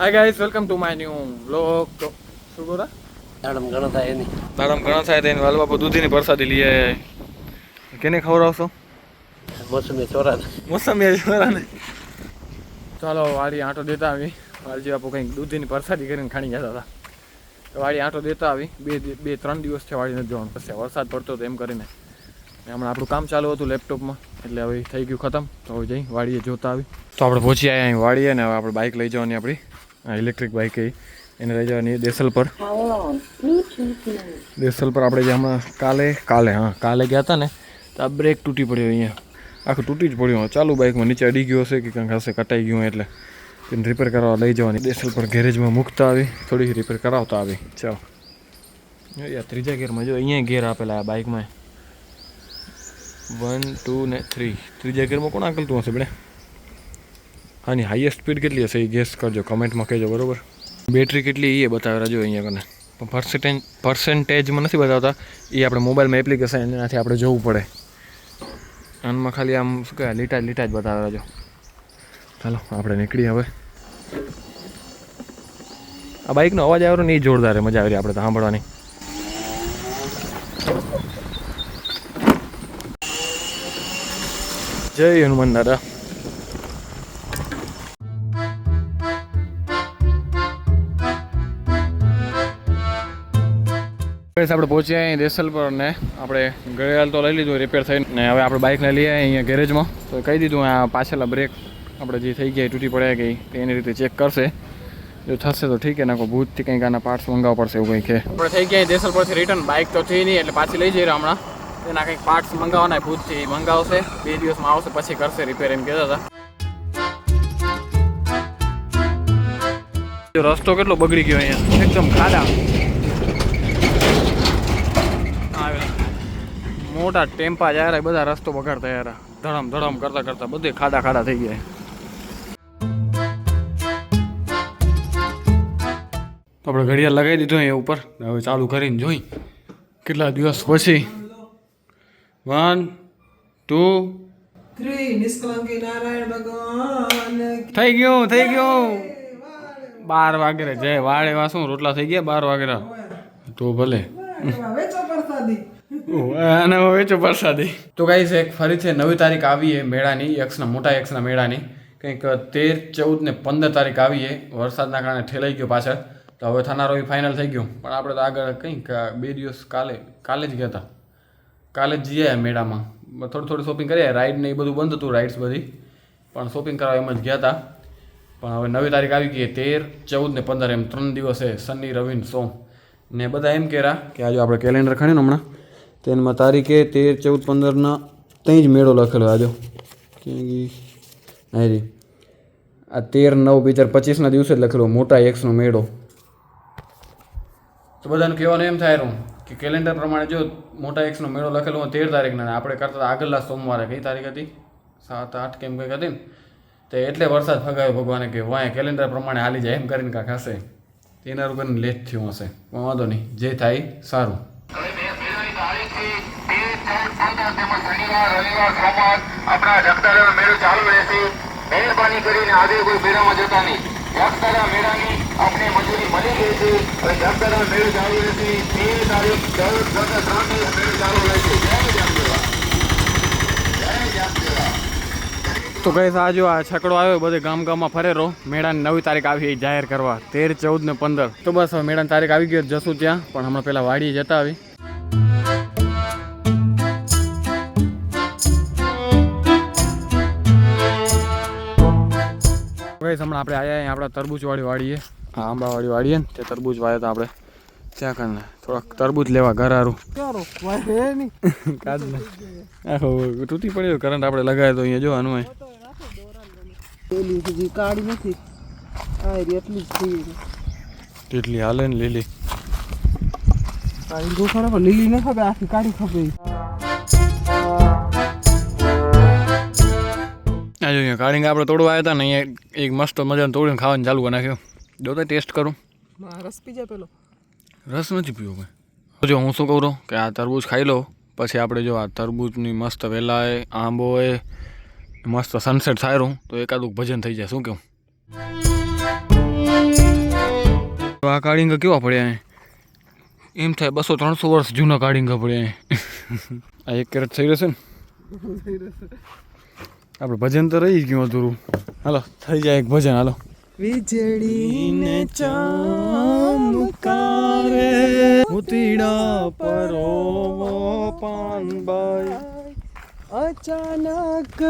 Hi guys, welcome to my new vlog. તો શું બોલા? દાડમ ઘણો થાય એની દાડમ ઘણા થાય તેની વાલ બાપુ દૂધીની પ્રસાદી લઈ આયા. કેને ખવડાવશો? મોસમી ચોરાને મોસમી છોરાને. ચાલો વાડી આંટો દેતા આવી. વાલજી બાપુ કંઈક દૂધીની પ્રસાદી કરીને ખાણી ગયા હતા. તો વાડી આંટો દેતા આવી. બે ત્રણ દિવસ છે વાડી નથી જવાનું. પછી વરસાદ પડતો હતો એમ કરીને હમણાં આપણું કામ ચાલુ હતું લેપટોપમાં, એટલે હવે થઈ ગયું ખતમ. તો હવે જઈ વાડીએ જોતા આવી. તો આપણે પહોંચી આવ્યા અહીં વાડીએ ને હવે આપણે બાઇક લઈ જવાની આપણી ઇલેક્ટ્રિક બાઇક એને લઈ જવાની દેસલ પર. દેસલ પર આપણે જે હમણાં કાલે ગયા હતા ને તો આ બ્રેક તૂટી પડ્યો અહીંયા, આખું તૂટી જ પડ્યું. ચાલુ બાઇકમાં નીચે અડી ગયો હશે કે કંઈક હશે, કટાઈ ગયું એટલે તેને રિપેર કરવા લઈ જવાની. દેસલ પર ગેરેજમાં મૂકતા આવી, થોડી રિપેર કરાવતા આવી. ચાલો યાર, ત્રીજા ગેરમાં જો અહીંયા ગેર આપેલા આ બાઇકમાં 1, 2 ને 3. ત્રીજા ગેરમાં કોણ આકલતું હશે બેને? આની હાઈએસ્ટ સ્પીડ કેટલી હશે એ ગેસ કરજો, કમેન્ટમાં કહેજો. બરાબર, બેટરી કેટલી એ બતાવેલા જો અહીંયા કને, પણ પર્સન્ટેજમાં નથી બતાવતા. એ આપણે મોબાઈલમાં એપ્લિકેશન એનાથી આપણે જોવું પડે. આનમાં ખાલી આમ શું કહેવાય લીટા જ બતાવેલા જો. ચાલો આપણે નીકળીએ હવે. આ બાઇકનો અવાજ આવ્યો ને એ જોરદાર, મજા આવી રહી આપણે તો સાંભળવાની. જય હનુમાન દાદા. આપણે પહોંચ્યા અહીં દેસલ પર ને આપણે ગળેલ તો લઈ લીધું રિપેર થઈને, ને હવે આપણે બાઇકને લઈએ અહીંયા ગેરેજમાં. તો કહી દીધું આ પાછળના બ્રેક આપણે જે થઈ ગયા તૂટી પડ્યા ગઈ એની રીતે ચેક કરશે. જો થશે તો ઠીક, નાખો ભૂતથી કંઈક આના પાર્ટ્સ મંગાવવા પડશે એવું કંઈક છે. આપણે થઈ ગયા દેસલ પરથી રિટર્ન. બાઇક તો થઈ નહીં એટલે પાછી લઈ જઈએ હમણાં. એના કંઈક પાર્ટ્સ મંગાવવાના ભૂતથી મંગાવશે, 2 દિવસમાં આવશે પછી કરશે રિપેર એમ કહેતા હતા. રસ્તો કેટલો બગડી ગયો અહીંયા, એકદમ ખાડા. મોટા ટેમ્પા જાય બધા રસ્તો બગાડતા યાર, ધડમ કરતા બધે ખાડા થઈ ગયા. તો આપણે ઘડિયાળ લગાવી દીધું અહીંયા ઉપર. હવે ચાલુ કરીને જોઈ કેટલા દિવસ પછી. 1, 2, 3 નિષ્કલંકી નારાયણ ભગવાન થઈ ગયું 12 વાગે. જય વાળે વાસું રોટલા થઈ ગયા 12 વાગે તો ભલે વેચો પ્રસાદી. વેચો પ્રસાદી. તો ગાઈસ એક ફરીથી નવી તારીખ આવી છે મેળાની, મોટા યક્ષના મેળાની. કંઈક 13, 14 ને 15 તારીખ આવી છે. વરસાદના કારણે ઠેલાઈ ગયો પાછળ, તો હવે થનારો એ ફાઇનલ થઈ ગયું. પણ આપણે તો આગળ કંઈક 2 દિવસ કાલે જ ગયા હતા. કાલે જ જઈએ મેળામાં, થોડી શોપિંગ કરીએ. રાઈડ ને એ બધું બંધ હતું, રાઇડ્સ બધી, પણ શોપિંગ કરવા એમ જ ગયા હતા. પણ હવે નવી તારીખ આવી ગઈ 13, 14 ને 15 એમ 3 દિવસ છે, શનિ, રવિ, સોમ. ને બધા એમ કહેરા કે આજે આપણે કેલેન્ડર ખાણીને હમણાં તેમાં તારીખે 13, 14, 15ના ત્યાં જ મેળો લખેલો. આજો હારી આ 13, 9, 2025ના દિવસે જ લખેલો મોટા યક્ષનો મેળો. તો બધાનું કહેવાનું એમ થાય રહ્યું કે કેલેન્ડર પ્રમાણે જો મોટા યક્ષનો મેળો લખેલો હોય 13 તારીખના, આપણે કરતા આગળના સોમવારે કઈ તારીખ હતી 7, 8 કેમ કંઈક હતી ને, તો એટલે વરસાદ ફગાવ્યો ભગવાને કે વાંય કેલેન્ડર પ્રમાણે હાલી જાય એમ કરીને કાંક હશે. તેના રૂપિયાનું લેટ થયું હશે, પણ વાંધો નહીં, જે થાય સારું. આપણા જગદારા મેળો ચાલુ રહેશે. મહેરબાની કરીને આજે કોઈ મેળામાં જતા નહીં. જગદારા મેળાની આપણે મજૂરી મળી ગઈ છે. હવે જગદારા મેળો ચાલુ રહેશે. 13 તારીખ 14, 15, 3 દિવસ મેળો ચાલુ રહેશે. જય જગદેવા. તો કઈ આ જો આ છકડો આવ્યો બધે ગામમાં ફરેરો. મેળાની નવી તારીખ આવી જાહેર કરવા 13, 14 ને 15. તો બસ હવે મેળાની તારીખ આવી ગઈ, જશું ત્યાં. પણ હમણાં પહેલાં વાડીએ જતા આવી. હમણાં આપણે આવ્યા આપણા તરબૂચવાળી વાડીએ, આંબાવાળી વાડીએ ને તે તરબૂચ વાયા હતા આપણે ત્યાં કરીને. થોડાક તરબૂચ લેવા ઘર હારું કાઢ ને આખો તૂટી પડ્યો કરંટ આપણે લગાવ્યો તો અહીંયા જોવાનું કાઢી નથી એટલી જ થઈ એટલી હાલે ને લીલી લીલી ન ખબર, આખી કાઢી ખબર. અહીંયા કાઢીને આપણે તોડવા આવ્યા હતા ને, અહીંયા એક મસ્ત મજાનું તોડીને ખાવાનું ચાલુ કરી નાખ્યો. જો તો ટેસ્ટ કરું. રસ પીજા પેલો રસ નથી પીવો મેં. જો હું શું કહું કે આ તરબૂચ ખાઈ લો, પછી આપણે જો આ તરબૂચની મસ્ત વેલાએ આંબોએ મસ્ત સનસેટ થાય તો એકાદું ભજન થઈ જાય. શું કહું? આ કાળીંગા કેવા પડ્યા એમ થાય 200-300 વર્ષ જૂના કાળીંગા પડ્યા આ 1 કેરેટ થઈ રહેશે ને આપણે ભજન તો રહી જ ગયું અધૂરું. હાલો થઈ જાય એક ભજન. હાલો. વીજળીને ચમકારે ઉતીડા પરોવો પાનબાઈ અચાનક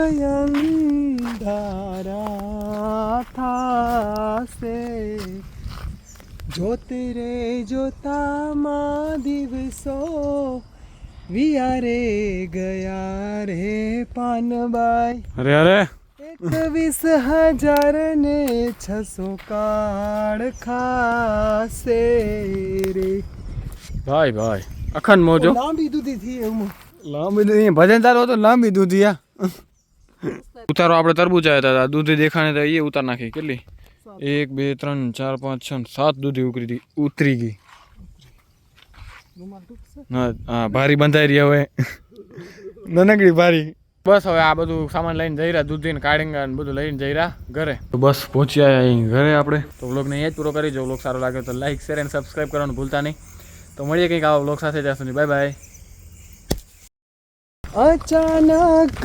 અંધારા થાશે જોતે રે જોતામાં દિવસો વિયારે ગયા રે પાનબાઈ. અરે અરે 21,600 કાળ ખાશે રે. ભાઈ ભાઈ અખંડ મોજો લાંબી દૂધી થી એમાં લાંબી દૂધી ભજન તારો હતો લાંબી દૂધી આ ઉતારો આપણે તરબૂચ આવ્યા હતા દૂધી દેખાણે તો એ ઉતાર નાખી કેટલી 1 2 3 4 5 6 7 દૂધી ઉતરી ગઈ. હા ભારી બંધાઈ રહી હવે નાનકડી ભારી. બસ હવે આ બધું સામાન લઈને જઈ રહ્યા દૂધી ને કાળીંગા ને બધું લઈને જઈ રહ્યા ઘરે. તો બસ પહોંચી આવ્યા અહીં ઘરે આપણે. તો વ્લોગને અહીંયા જ પૂરો કરી જો વ્લોગ સારો લાગે તો લાઈક શેર અને સબસ્ક્રાઈબ કરવાનું ભૂલતા નહીં. તો મળીએ કંઈક આવા વ્લોગ સાથે ત્યાં સુધી બાય બાય. અચાનક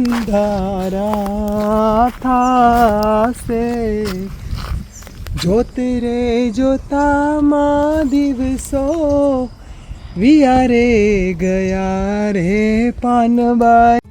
અંધારા થાશે જોતે રે જોતામાં દિવસો વિયારે ગયા રે પાનબાઈ.